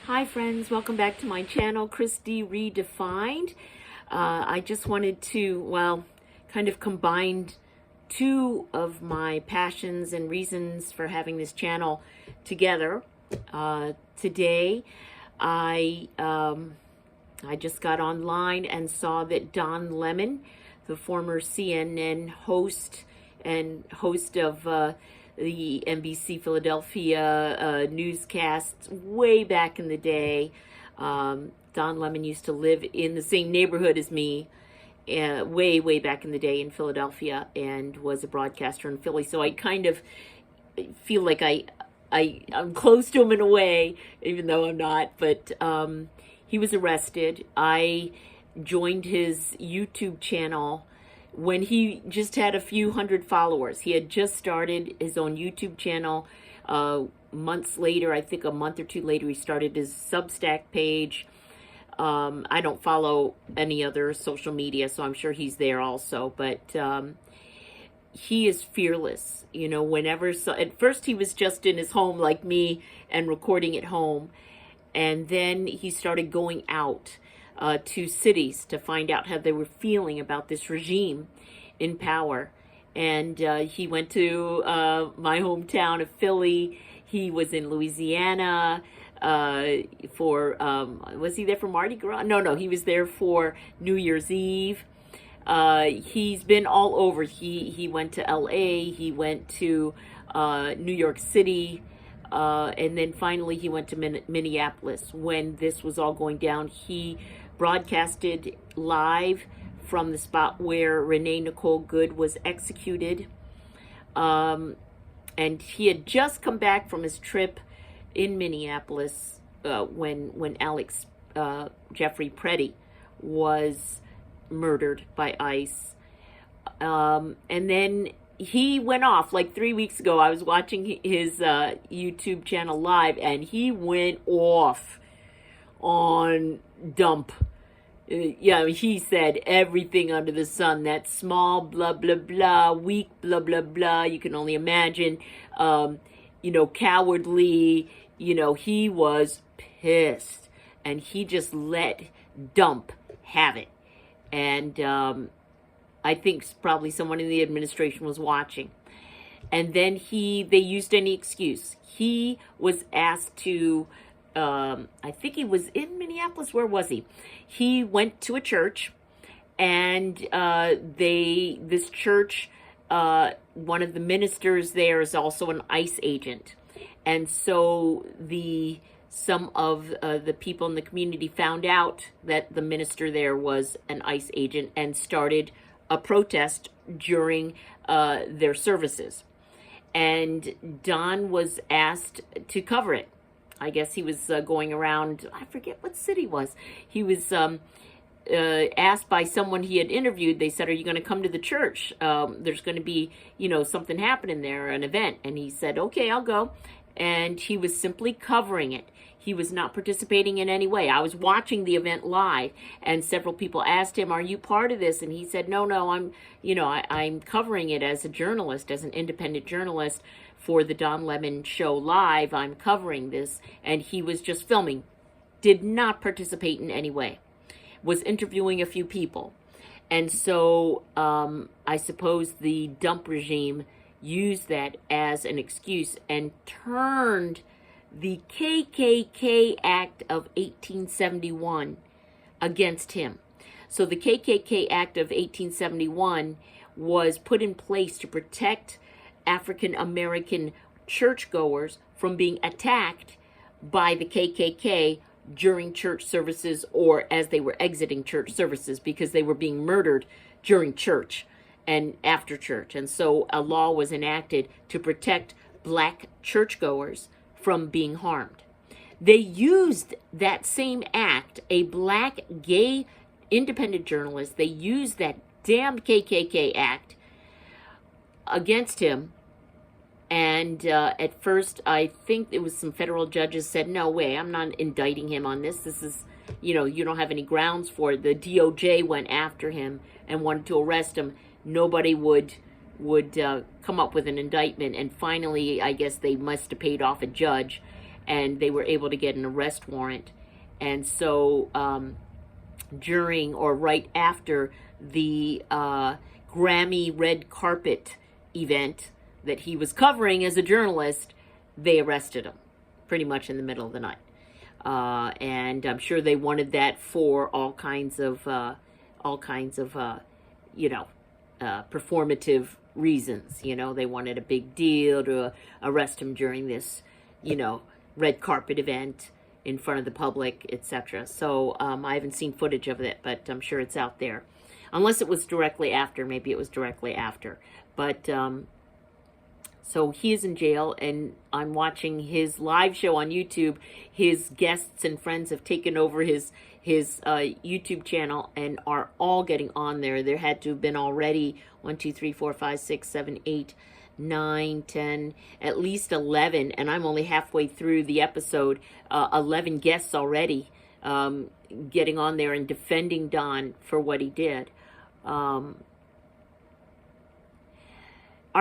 Hi friends, welcome back to my channel, Christy Redefined. I just wanted to, kind of combine two of my passions and reasons for having this channel together. Today, I just got online and saw that Don Lemon, the former CNN host of the NBC Philadelphia newscasts way back in the day. Don Lemon used to live in the same neighborhood as me way back in the day in Philadelphia and was a broadcaster in Philly. So I kind of feel like I'm close to him in a way, even though I'm not. But he was arrested. I joined his YouTube channel when he just had a few hundred followers. He had just started his own YouTube channel. Months later, I think a month or two later, he started his Substack page. I don't follow any other social media, so I'm sure he's there also. But he is fearless. You know, at first he was just in his home like me and recording at home. And then he started going out to cities to find out how they were feeling about this regime in power. And he went to my hometown of Philly. He was in Louisiana was he there for Mardi Gras? No, he was there for New Year's Eve. He's been all over. He went to LA, he went to New York City, and then finally he went to Minneapolis. When this was all going down, he broadcasted live from the spot where Renee Nicole Good was executed. And he had just come back from his trip in Minneapolis when Alex Jeffrey Preddy was murdered by ICE. And then he went off like 3 weeks ago. I was watching his YouTube channel live, and he went off on Dump. He said everything under the sun. That small blah blah blah, weak blah blah blah. You can only imagine. Cowardly. He was pissed, and he just let Dump have it. And I think probably someone in the administration was watching. And then they used any excuse. He was asked to, I think he was in Minneapolis. Where was he? He went to a church, and this church, one of the ministers there is also an ICE agent. And so some of the people in the community found out that the minister there was an ICE agent and started a protest during their services. And Don was asked to cover it. I guess he was going around, I forget what city it was. He was asked by someone he had interviewed. They said, "Are you going to come to the church? There's going to be, something happening there, an event." And he said, "Okay, I'll go." And he was simply covering it. He was not participating in any way. I was watching the event live, and several people asked him, "Are you part of this?" And he said, "No, I'm covering it as a journalist, as an independent journalist for the Don Lemon Show Live. I'm covering this." And he was just filming, did not participate in any way, was interviewing a few people. And so I suppose the Dump regime used that as an excuse and turned the KKK Act of 1871 against him. So the KKK Act of 1871 was put in place to protect African American churchgoers from being attacked by the KKK during church services or as they were exiting church services, because they were being murdered during church and after church. And so a law was enacted to protect black churchgoers from being harmed. They used that same act, a black gay independent journalist, they used that damned KKK Act against him. And at first, I think it was some federal judges said, "No way, I'm not indicting him on this. This is, you don't have any grounds for it." The DOJ went after him and wanted to arrest him. Nobody would come up with an indictment. And finally, I guess they must have paid off a judge. and they were able to get an arrest warrant. And so during or right after the Grammy red carpet event that he was covering as a journalist, they arrested him pretty much in the middle of the night. And I'm sure they wanted that for all kinds of performative reasons. They wanted a big deal to arrest him during this, red carpet event in front of the public, etc. So I haven't seen footage of it, but I'm sure it's out there. Unless it was directly after. Maybe it was directly after. But so he is in jail, and I'm watching his live show on YouTube. His guests and friends have taken over his YouTube channel and are all getting on there. There had to have been already 1, 2, 3, 4, 5, 6, 7, 8, 9, 10, at least 11, and I'm only halfway through the episode. 11 guests already getting on there and defending Don for what he did. Our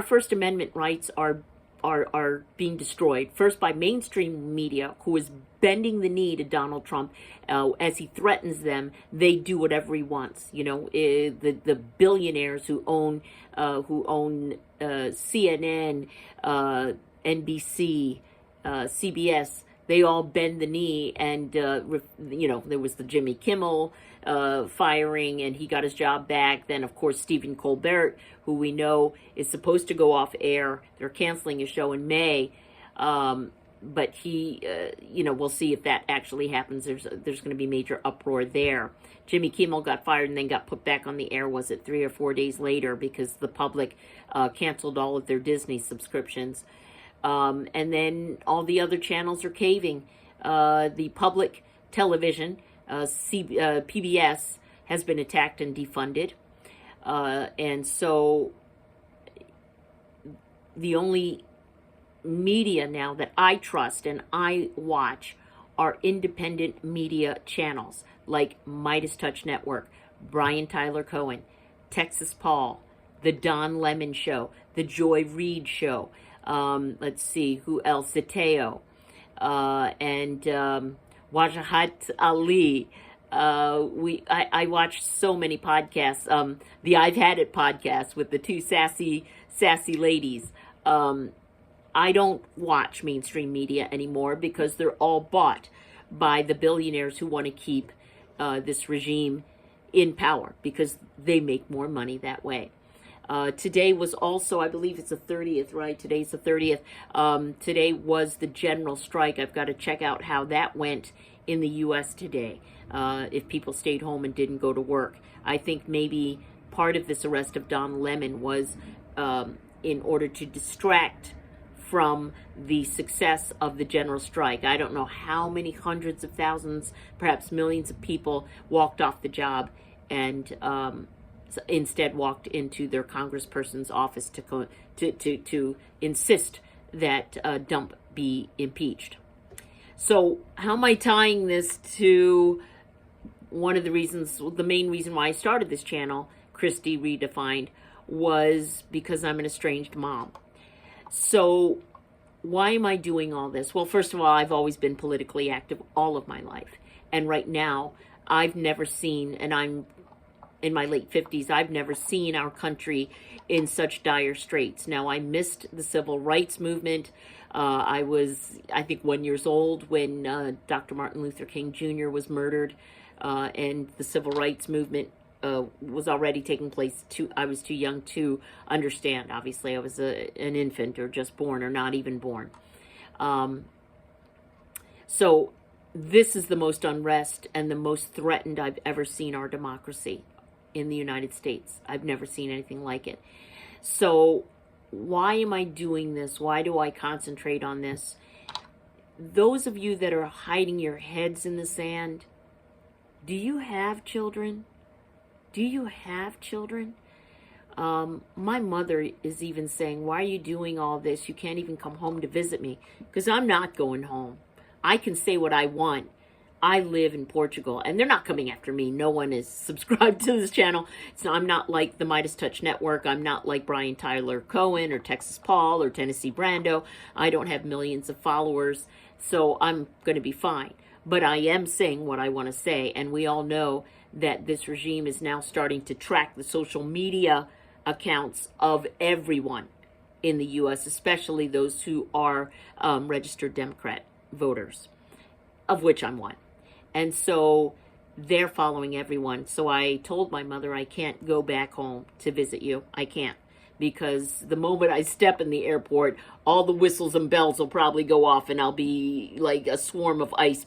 First Amendment rights are being destroyed. First, by mainstream media, who is bending the knee to Donald Trump as he threatens them. They do whatever he wants. The billionaires who own CNN, NBC, CBS. They all bend the knee, and there was the Jimmy Kimmel firing, and he got his job back. Then, of course, Stephen Colbert, who we know is supposed to go off air. They're canceling his show in May, but he, we'll see if that actually happens. There's going to be major uproar there. Jimmy Kimmel got fired and then got put back on the air, was it 3 or 4 days later, because the public canceled all of their Disney subscriptions. And then all the other channels are caving. The public television, PBS, has been attacked and defunded. And so the only media now that I trust and I watch are independent media channels like Midas Touch Network, Brian Tyler Cohen, Texas Paul, The Don Lemon Show, The Joy Reid Show. Let's see, who else? Zateo, and Wajahat Ali. I watched so many podcasts. The I've Had It podcast with the two sassy ladies. I don't watch mainstream media anymore because they're all bought by the billionaires who want to keep this regime in power because they make more money that way. Today was also, I believe it's the 30th, right? Today's the 30th. Today was the general strike. I've got to check out how that went in the U.S. today, if people stayed home and didn't go to work. I think maybe part of this arrest of Don Lemon was in order to distract from the success of the general strike. I don't know how many hundreds of thousands, perhaps millions of people walked off the job and instead walked into their congressperson's office to insist that Dump be impeached. So how am I tying this to one of the reasons, the main reason why I started this channel, Christy Redefined, was because I'm an estranged mom. So why am I doing all this? Well, first of all, I've always been politically active all of my life. And right now, I've never seen, and I'm in my late 50s, I've never seen our country in such dire straits. Now, I missed the civil rights movement. I was, I think, 1 year old when Dr. Martin Luther King Jr. was murdered, and the civil rights movement was already taking place. I was too young to understand. Obviously, I was an infant or just born or not even born. So this is the most unrest and the most threatened I've ever seen our democracy in the United States. I've never seen anything like it. So why am I doing this? Why do I concentrate on this? Those of you that are hiding your heads in the sand, do you have children? Do you have children? My mother is even saying, why are you doing all this? You can't even come home to visit me. Because I'm not going home. I can say what I want. I live in Portugal, and they're not coming after me. No one is subscribed to this channel. So I'm not like the Midas Touch Network. I'm not like Brian Tyler Cohen or Texas Paul or Tennessee Brando. I don't have millions of followers. So I'm going to be fine. But I am saying what I want to say. And we all know that this regime is now starting to track the social media accounts of everyone in the U.S., especially those who are registered Democrat voters, of which I'm one. And so they're following everyone. So I told my mother, I can't go back home to visit you. I can't. Because the moment I step in the airport, all the whistles and bells will probably go off, and I'll be like a swarm of ICE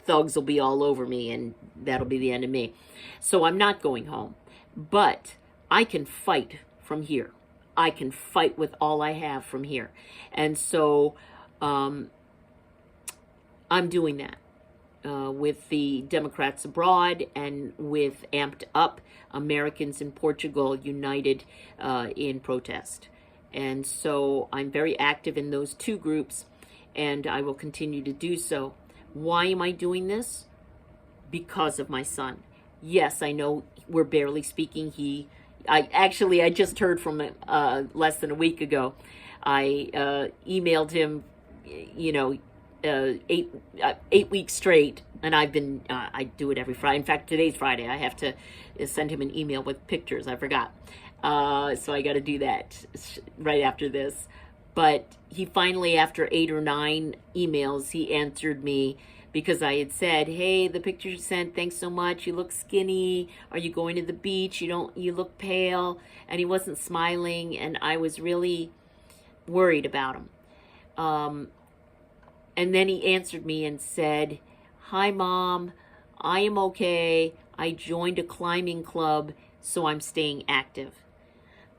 thugs will be all over me, and that'll be the end of me. So I'm not going home. But I can fight from here. I can fight with all I have from here. And so I'm doing that. With the Democrats abroad and with Amped Up, Americans in Portugal united in protest. And so I'm very active in those two groups, and I will continue to do so. Why am I doing this? Because of my son. Yes, I know we're barely speaking. I just heard from him less than a week ago. I emailed him, 8 weeks straight, and I've been I do it every Friday. In fact, today's Friday. I have to send him an email with pictures. I forgot, so I got to do that right after this. But he finally, after 8 or 9 emails, he answered me, because I had said, hey, the pictures you sent, thanks so much. You look skinny. Are you going to the beach? You look pale. And he wasn't smiling, and I was really worried about him. And then he answered me and said, hi, Mom, I am okay. I joined a climbing club, so I'm staying active.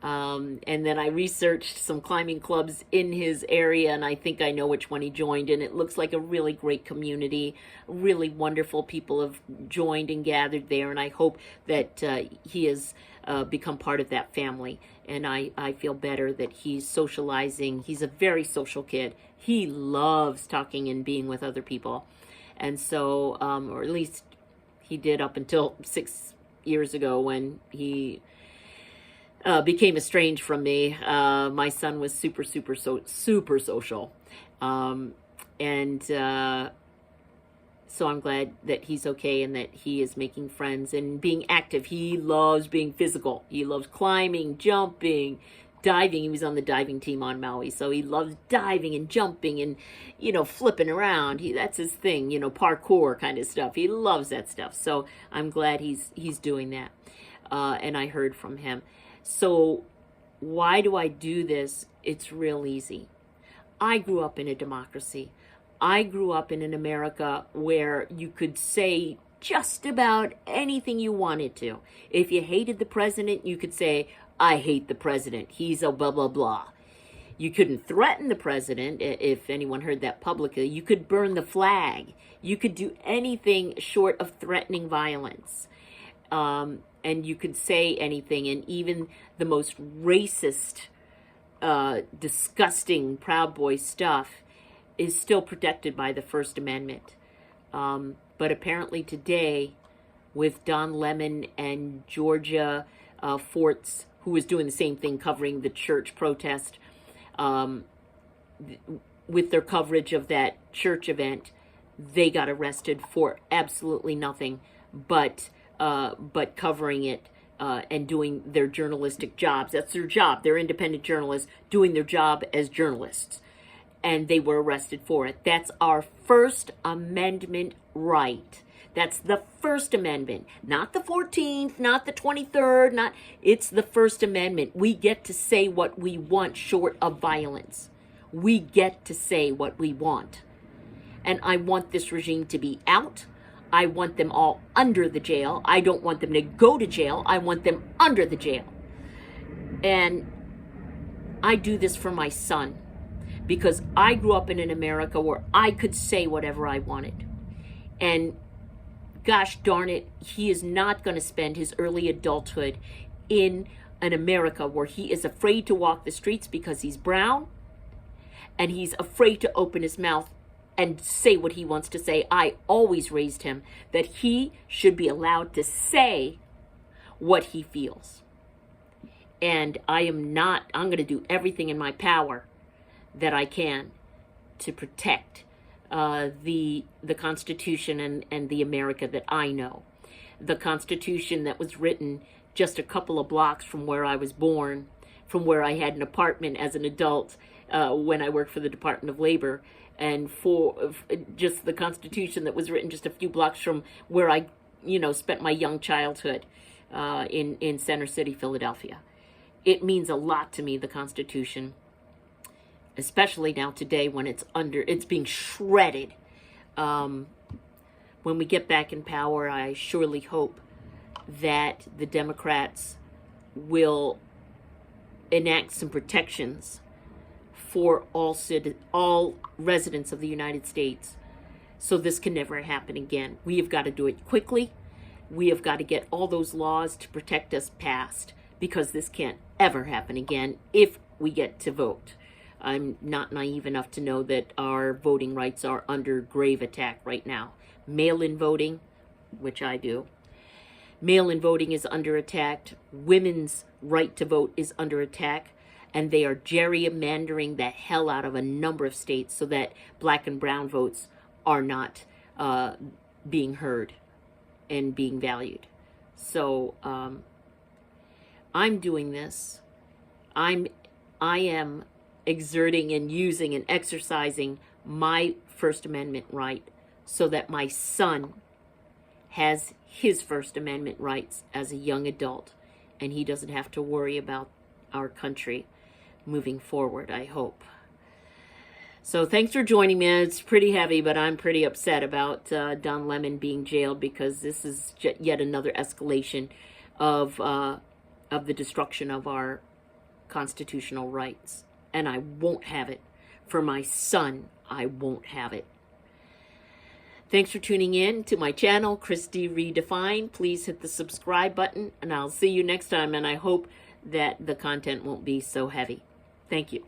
And then I researched some climbing clubs in his area, and I think I know which one he joined, and it looks like a really great community. Really wonderful people have joined and gathered there, and I hope that he has become part of that family. And I feel better that he's socializing. He's a very social kid. He loves talking and being with other people. And so, or at least he did up until 6 years ago when he became estranged from me. My son was super social. So I'm glad that he's okay and that he is making friends and being active. He loves being physical. He loves climbing, jumping, diving. He was on the diving team on Maui, so he loves diving and jumping and, flipping around. That's his thing, parkour kind of stuff. He loves that stuff. So I'm glad he's doing that. And I heard from him. So why do I do this? It's real easy. I grew up in a democracy. I grew up in an America where you could say just about anything you wanted to. If you hated the president, you could say, I hate the president. He's a blah, blah, blah. You couldn't threaten the president, if anyone heard that publicly. You could burn the flag. You could do anything short of threatening violence. And you could say anything, and even the most racist, disgusting Proud Boy stuff is still protected by the First Amendment. But apparently today, with Don Lemon and Georgia Forts, who was doing the same thing, covering the church protest, with their coverage of that church event, they got arrested for absolutely nothing but covering it and doing their journalistic jobs. That's their job. They're independent journalists doing their job as journalists. And they were arrested for it. That's our First Amendment right. That's the First Amendment. Not the 14th, not the 23rd, it's the First Amendment. We get to say what we want short of violence. We get to say what we want. And I want this regime to be out. I want them all under the jail. I don't want them to go to jail. I want them under the jail. And I do this for my son, because I grew up in an America where I could say whatever I wanted. And gosh darn it, he is not going to spend his early adulthood in an America where he is afraid to walk the streets because he's brown, and he's afraid to open his mouth and say what he wants to say. I always raised him that he should be allowed to say what he feels. And I'm going to do everything in my power that I can to protect the Constitution and the America that I know. The Constitution that was written just a couple of blocks from where I was born, from where I had an apartment as an adult when I worked for the Department of Labor, and for just the Constitution that was written just a few blocks from where I, spent my young childhood in Center City, Philadelphia. It means a lot to me, the Constitution, especially now today when it's being shredded. When we get back in power, I surely hope that the Democrats will enact some protections for all residents of the United States, so this can never happen again. We have got to do it quickly. We have got to get all those laws to protect us passed, because this can't ever happen again if we get to vote. I'm not naive enough to know that our voting rights are under grave attack right now. Mail-in voting, which I do. Mail-in voting is under attack. Women's right to vote is under attack. And they are gerrymandering the hell out of a number of states so that black and brown votes are not being heard and being valued. So I'm doing this. I am exerting and using and exercising my First Amendment right so that my son has his First Amendment rights as a young adult, and he doesn't have to worry about our country moving forward, I hope. So thanks for joining me. It's pretty heavy, but I'm pretty upset about Don Lemon being jailed, because this is yet another escalation of the destruction of our constitutional rights. And I won't have it. For my son, I won't have it. Thanks for tuning in to my channel, Christy Redefined. Please hit the subscribe button, and I'll see you next time. And I hope that the content won't be so heavy. Thank you.